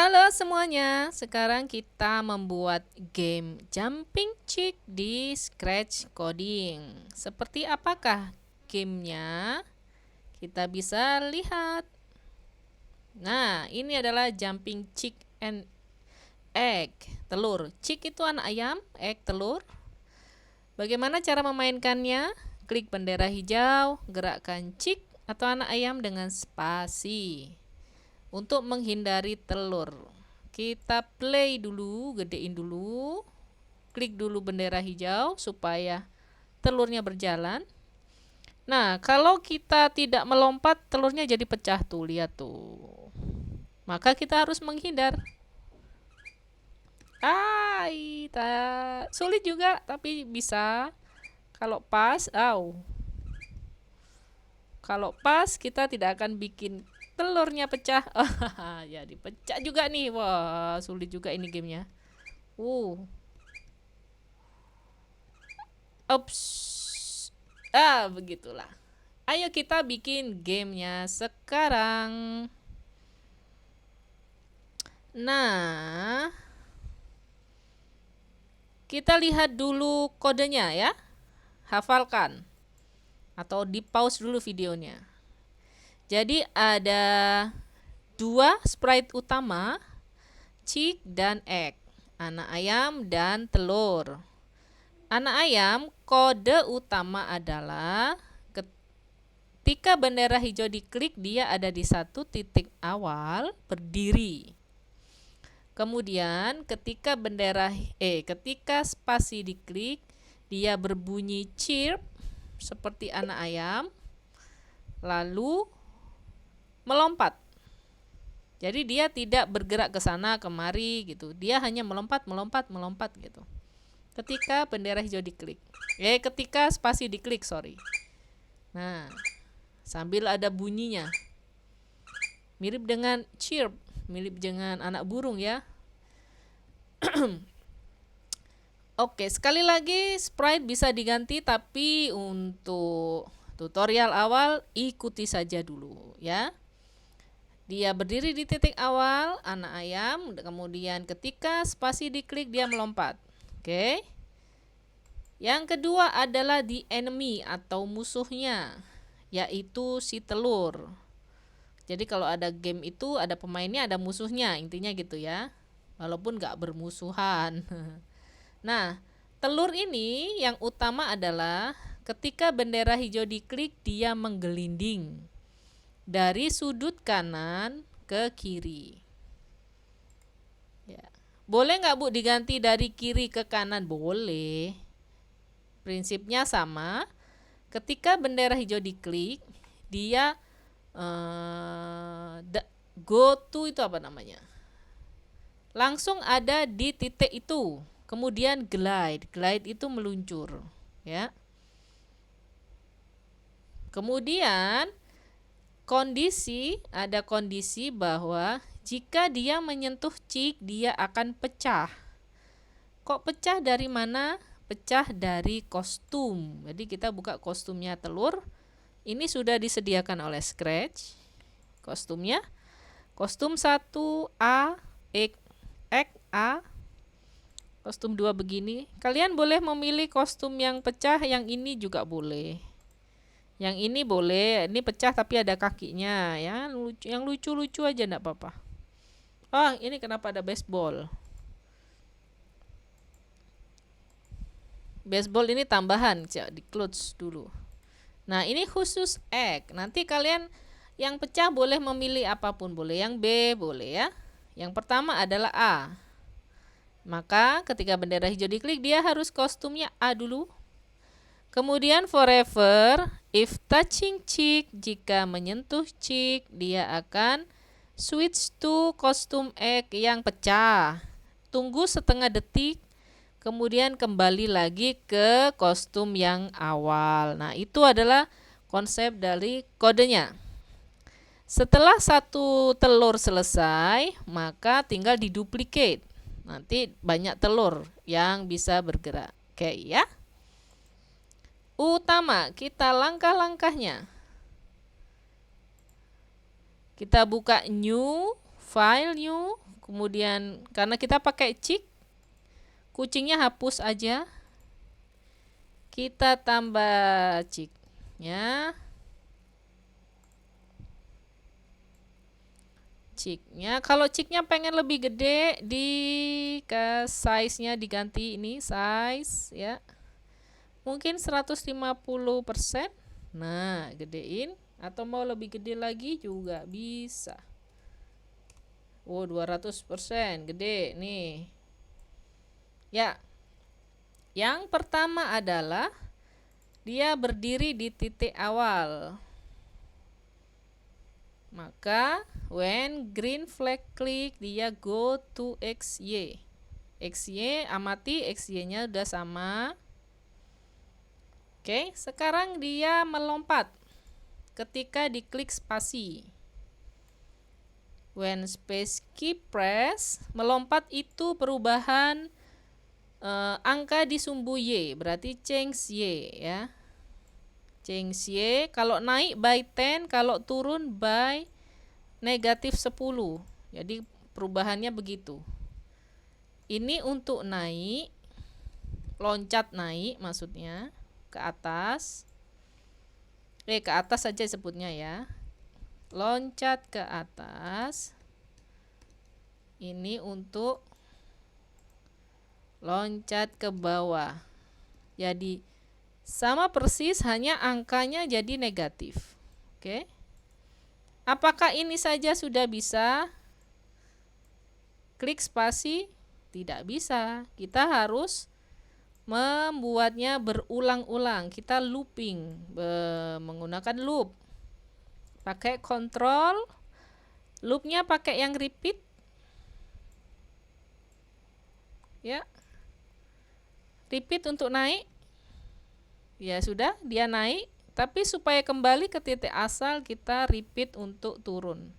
Halo semuanya, sekarang kita membuat game Jumping Chick di Scratch Coding. Seperti apakah gamenya? Kita bisa lihat. Nah, ini adalah Jumping Chick and Egg, telur. Chick itu anak ayam, egg telur. Bagaimana cara memainkannya? Klik bendera hijau, gerakkan chick atau anak ayam dengan spasi. Untuk menghindari telur, kita play dulu, gedein dulu, klik dulu bendera hijau supaya telurnya berjalan. Nah, kalau kita tidak melompat, telurnya jadi pecah tuh, lihat tuh. Maka kita harus menghindar. Sulit juga, tapi bisa. Kalau pas, Kalau pas kita tidak akan bikin telurnya pecah. Ya dipecah juga nih. Wah, sulit juga ini gamenya. Ups. Begitulah. Ayo kita bikin gamenya sekarang. Nah, kita lihat dulu kodenya ya. Hafalkan. Atau di pause dulu videonya. Jadi ada dua sprite utama, chick dan egg, anak ayam dan telur. Anak ayam, kode utama adalah ketika bendera hijau diklik, dia ada di satu titik awal berdiri. Kemudian ketika ketika spasi diklik, dia berbunyi chirp seperti anak ayam, lalu melompat. Jadi dia tidak bergerak ke sana kemari gitu. Dia hanya melompat gitu. Ketika bendera hijau diklik. Ketika spasi diklik, sorry. Nah, sambil ada bunyinya. Mirip dengan chirp, mirip dengan anak burung ya. Oke, sekali lagi sprite bisa diganti, tapi untuk tutorial awal ikuti saja dulu ya. Dia berdiri di titik awal, anak ayam, kemudian ketika spasi diklik dia melompat. Oke. Yang kedua adalah the enemy atau musuhnya, yaitu si telur. Jadi kalau ada game itu ada pemainnya, ada musuhnya, intinya gitu ya. Walaupun gak bermusuhan. Nah, telur ini yang utama adalah ketika bendera hijau diklik dia menggelinding dari sudut kanan ke kiri. Ya. Boleh nggak Bu diganti dari kiri ke kanan? Boleh. Prinsipnya sama. Ketika bendera hijau diklik, dia go to itu apa namanya? Langsung ada di titik itu. Kemudian glide. Glide itu meluncur, ya. Kemudian ada kondisi bahwa jika dia menyentuh chick, dia akan pecah. Kok pecah dari mana? Pecah dari kostum. Jadi kita buka kostumnya telur. Ini sudah disediakan oleh Scratch. Kostumnya. Kostum 1A, X A. Kostum 2 begini. Kalian boleh memilih kostum yang pecah, yang ini juga boleh. Yang ini boleh, ini pecah tapi ada kakinya ya, yang lucu-lucu aja enggak apa-apa. Ini kenapa ada baseball? Baseball ini tambahan, di close dulu. Nah, ini khusus egg. Nanti kalian yang pecah boleh memilih apapun, boleh yang B, boleh ya. Yang pertama adalah A. Maka ketika bendera hijau diklik, dia harus kostumnya A dulu. Kemudian forever, if touching chick, jika menyentuh chick, dia akan switch to kostum egg yang pecah. Tunggu setengah detik, kemudian kembali lagi ke kostum yang awal. Nah, itu adalah konsep dari kodenya. Setelah satu telur selesai, maka tinggal diduplicate. Nanti banyak telur yang bisa bergerak. Oke ya. Utama, kita langkah-langkahnya. Kita buka new, file new, Kemudian karena kita pakai chick, kucingnya hapus aja. Kita tambah chicknya. Kalau chicknya pengen lebih gede, ke size-nya diganti ini size ya. Mungkin 150%. Nah, gedein atau mau lebih gede lagi juga bisa. 200% gede nih. Ya. Yang pertama adalah dia berdiri di titik awal. Maka when green flag click, dia go to XY. XY, amati XY-nya udah sama. Oke, sekarang dia melompat ketika diklik spasi. When space key press, melompat itu perubahan angka di sumbu Y, berarti change Y ya. Change Y, kalau naik by 10, kalau turun by negatif 10. Jadi perubahannya begitu. Ini untuk naik, loncat naik maksudnya, ke atas. Ke atas saja sebutnya ya. Loncat ke atas. Ini untuk loncat ke bawah. Jadi sama persis, hanya angkanya jadi negatif. Oke. Apakah ini saja sudah bisa? Klik spasi? Tidak bisa. Kita harus membuatnya berulang-ulang. Kita looping, menggunakan loop. Pakai kontrol. Loopnya pakai yang repeat. Ya. Repeat untuk naik. Ya sudah, dia naik. Tapi supaya kembali ke titik asal, kita repeat untuk turun.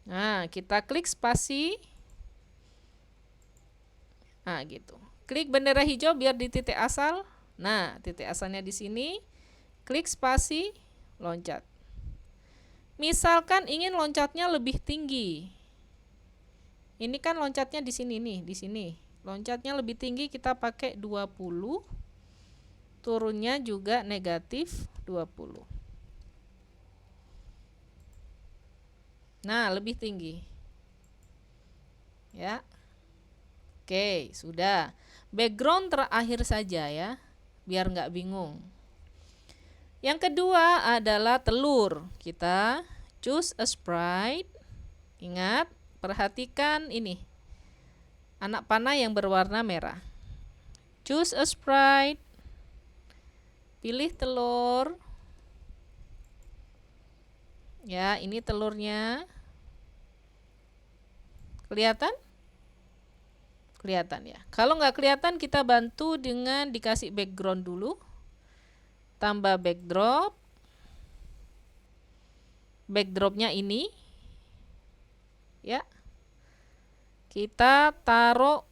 Nah, kita klik spasi. Nah, gitu. Klik bendera hijau biar di titik asal. Nah, titik asalnya di sini. Klik spasi, loncat. Misalkan ingin loncatnya lebih tinggi. Ini kan loncatnya di sini nih, di sini. Loncatnya lebih tinggi, kita pakai 20. Turunnya juga negatif 20. Nah, lebih tinggi. Ya. Oke, sudah. Background terakhir saja ya, biar nggak bingung. Yang kedua adalah telur. Kita choose a sprite. Ingat, perhatikan ini. Anak panah yang berwarna merah. Choose a sprite. Pilih telur. Ya, ini telurnya. Kelihatan? Kelihatan ya. Kalau nggak kelihatan, kita bantu dengan dikasih background dulu. Tambah backdrop. Backdropnya ini. Ya. Kita taruh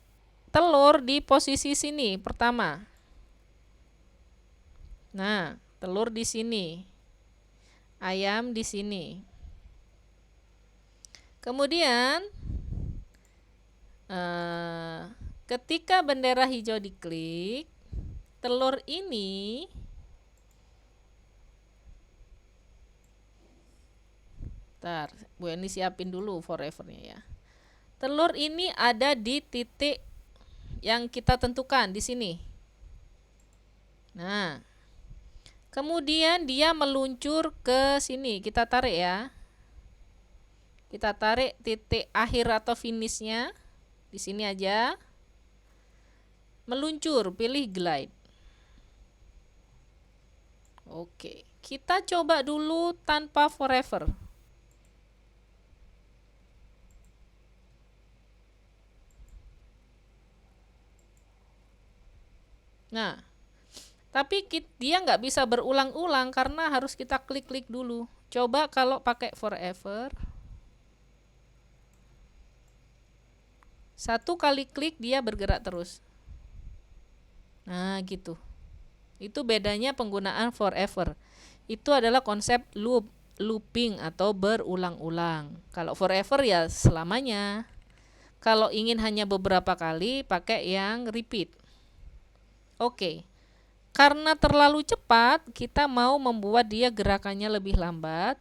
telur di posisi sini pertama. Nah, telur di sini. Ayam di sini. Kemudian ketika bendera hijau diklik, telur ini Bu Eni siapin dulu forevernya ya. Telur ini ada di titik yang kita tentukan di sini. Nah, kemudian dia meluncur ke sini. Kita tarik ya. Kita tarik titik akhir atau finishnya di sini aja. Meluncur, pilih glide. Oke, kita coba dulu tanpa forever. Nah, tapi dia nggak bisa berulang-ulang karena harus kita klik-klik dulu. Coba kalau pakai forever. Satu kali klik dia bergerak terus. Nah, gitu. Itu bedanya penggunaan forever. Itu adalah konsep loop looping atau berulang-ulang. Kalau forever ya selamanya. Kalau ingin hanya beberapa kali, pakai yang repeat. Oke. Karena terlalu cepat, kita mau membuat dia gerakannya lebih lambat.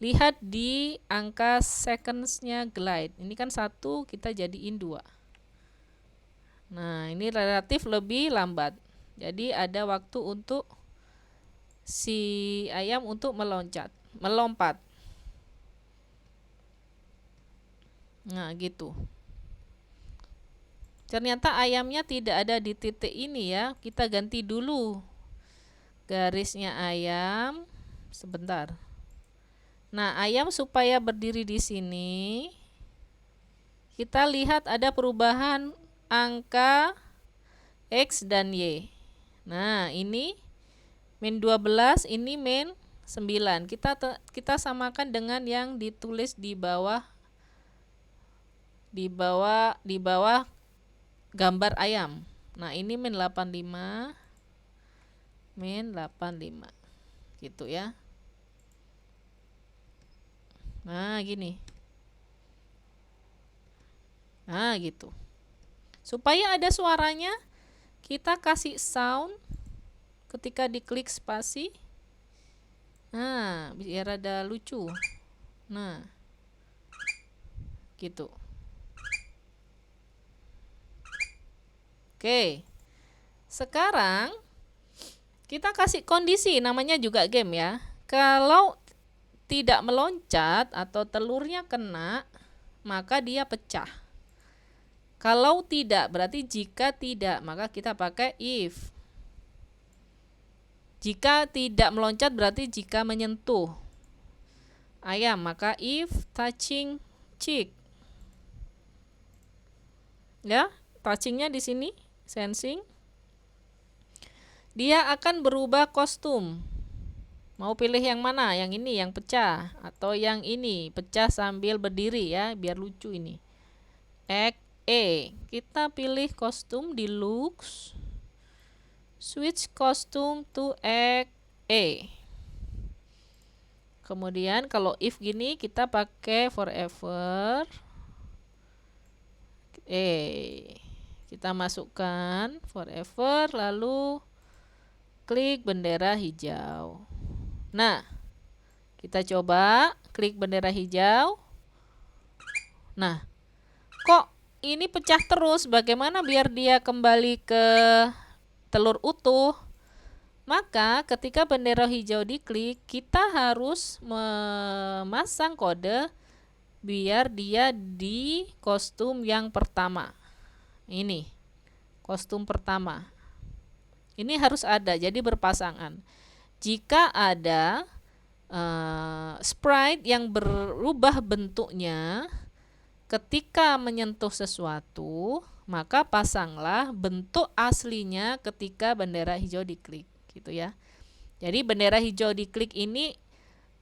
Lihat di angka seconds-nya glide. Ini kan 1, kita jadiin 2. Nah, ini relatif lebih lambat. Jadi ada waktu untuk si ayam untuk melompat. Nah, gitu. Ternyata ayamnya tidak ada di titik ini ya. Kita ganti dulu garisnya ayam. Sebentar. Nah, ayam supaya berdiri di sini, kita lihat ada perubahan angka X dan Y. Nah, ini min 12, ini min 9. Kita samakan dengan yang ditulis di bawah gambar ayam. Nah, ini min 85, min 85. Gitu ya. Nah, gini. Nah, gitu. Supaya ada suaranya, kita kasih sound ketika diklik spasi. Nah, biar ada lucu. Nah, gitu. Oke. Sekarang kita kasih kondisi, namanya juga game ya. Kalau tidak meloncat atau telurnya kena, maka dia pecah. Kalau tidak, berarti jika tidak, maka kita pakai if. Jika tidak meloncat berarti jika menyentuh ayam, maka if touching chick. Ya, touchingnya di sini, sensing. Dia akan berubah kostum. Mau pilih yang mana? Yang ini, yang pecah, atau yang ini, pecah sambil berdiri ya, biar lucu ini. Kita pilih kostum di looks. Switch costume to A. Kemudian kalau if gini kita pakai forever. Kita masukkan forever, lalu klik bendera hijau. Nah, kita coba klik bendera hijau. Nah, kok ini pecah terus? Bagaimana biar dia kembali ke telur utuh? Maka ketika bendera hijau diklik, kita harus memasang kode biar dia di kostum yang pertama. Ini kostum pertama. Ini harus ada, jadi berpasangan. Jika ada sprite yang berubah bentuknya ketika menyentuh sesuatu, maka pasanglah bentuk aslinya ketika bendera hijau diklik, gitu ya. Jadi bendera hijau diklik ini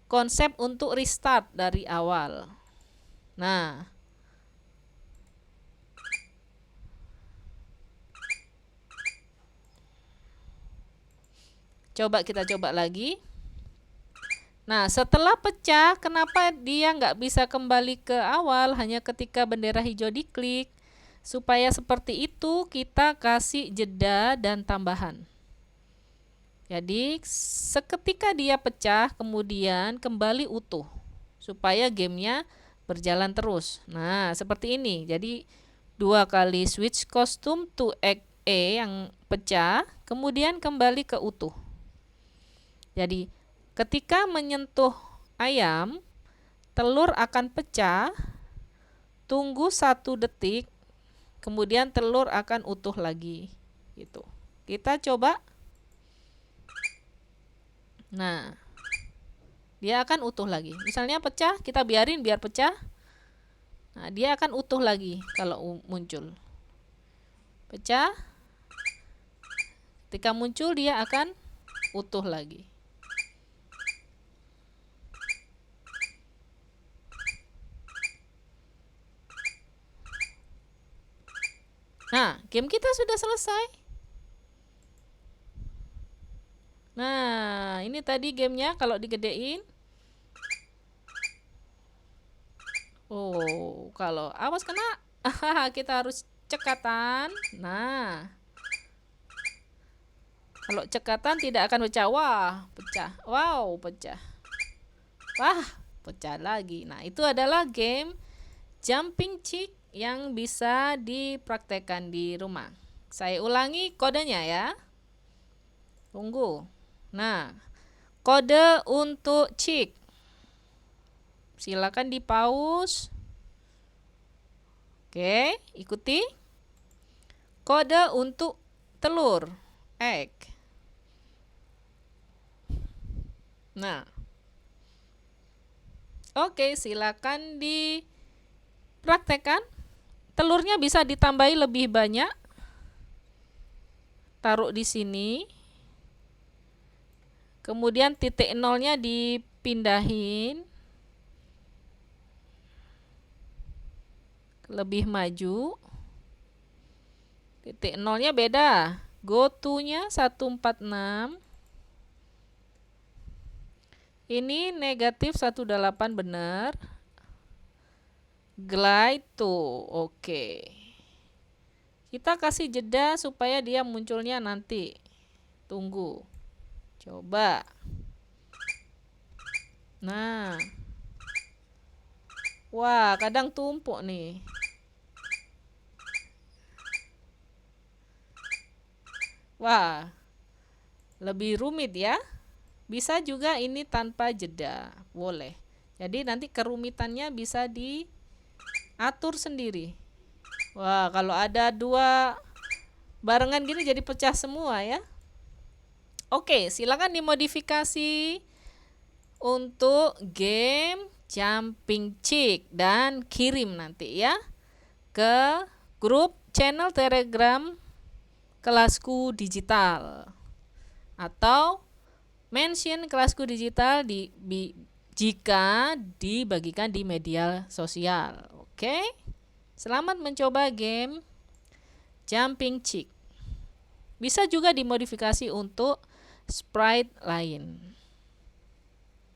konsep untuk restart dari awal. Nah, kita coba lagi. Nah, setelah pecah, kenapa dia nggak bisa kembali ke awal hanya ketika bendera hijau diklik? Supaya seperti itu, kita kasih jeda dan tambahan. Jadi, seketika dia pecah, kemudian kembali utuh. Supaya gamenya berjalan terus. Nah, seperti ini. Jadi, 2 kali switch costume to A yang pecah, kemudian kembali ke utuh. Jadi, ketika menyentuh ayam, telur akan pecah, tunggu 1 detik, kemudian telur akan utuh lagi. Gitu. Kita coba. Nah, dia akan utuh lagi. Misalnya pecah, kita biarin biar pecah. Nah, dia akan utuh lagi kalau muncul. Pecah. Ketika muncul dia akan utuh lagi. Nah, game kita sudah selesai. Nah, ini tadi gamenya kalau digedein. Oh, kalau awas kena. Kita harus cekatan. Nah, kalau cekatan tidak akan pecah. Wah, pecah. Wow, pecah. Wah, pecah lagi. Nah, itu adalah game jumping chick yang bisa dipraktekkan di rumah. Saya ulangi kodenya ya. Tunggu. Nah, kode untuk chick. Silakan di pause. Oke, ikuti. Kode untuk telur, egg. Nah, oke, silakan dipraktekkan. Telurnya bisa ditambahi lebih banyak. Taruh di sini. Kemudian titik nolnya dipindahin. Lebih maju. Titik nolnya beda. Go to-nya 146. Ini negatif 18 benar. Glide to. Oke. Kita kasih jeda supaya dia munculnya nanti. Tunggu. Coba. Nah. Wah, kadang tumpuk nih. Wah. Lebih rumit ya. Bisa juga ini tanpa jeda. Boleh. Jadi nanti kerumitannya bisa diatur sendiri. Wah, kalau ada dua barengan gini jadi pecah semua ya. Oke, silakan dimodifikasi untuk game jumping chick dan kirim nanti ya ke grup channel Telegram Kelasku Digital atau mention Kelasku Digital jika dibagikan di media sosial. Oke. Selamat mencoba game jumping chick. Bisa juga dimodifikasi untuk sprite lain.